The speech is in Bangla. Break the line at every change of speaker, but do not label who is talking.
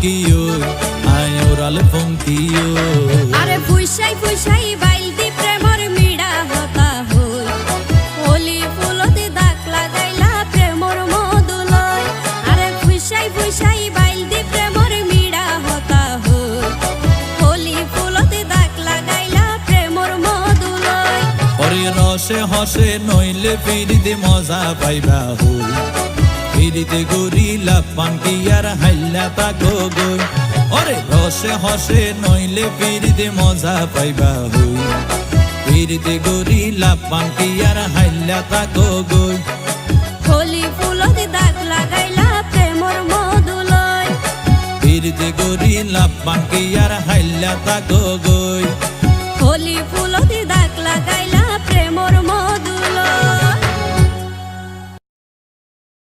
কিও আয় ওরাল পঙ্কিও
আরে ফুইসাই ফুইসাই বাইলতি প্রেমর মিড়া হতা হই হোলি ফুলতে দাগ লাগাইলা প্রেমর মধুলয় আরে ফুইসাই ফুইসাই বাইলতি প্রেমর মিড়া হতা হই হোলি ফুলতে দাগ লাগাইলা প্রেমর মধুলয়
ওরে রসে হসে নইলে ফিরিতে মজা পাইবা হই ফিরিতে গরিলা পাঙ্কি আর হাইলা তাকো গই ওরে রসে হসে নইলে ফিরিতে মজা পাইবা হই ফিরিতে গরিলা পাঙ্কি আর হাইলা তাকো গই
হোলি ফুলতে দাগ লাগাইলা প্রেমর মধুলয়
ফিরিতে গরিলা পাঙ্কি আর হাইলা তাকো গই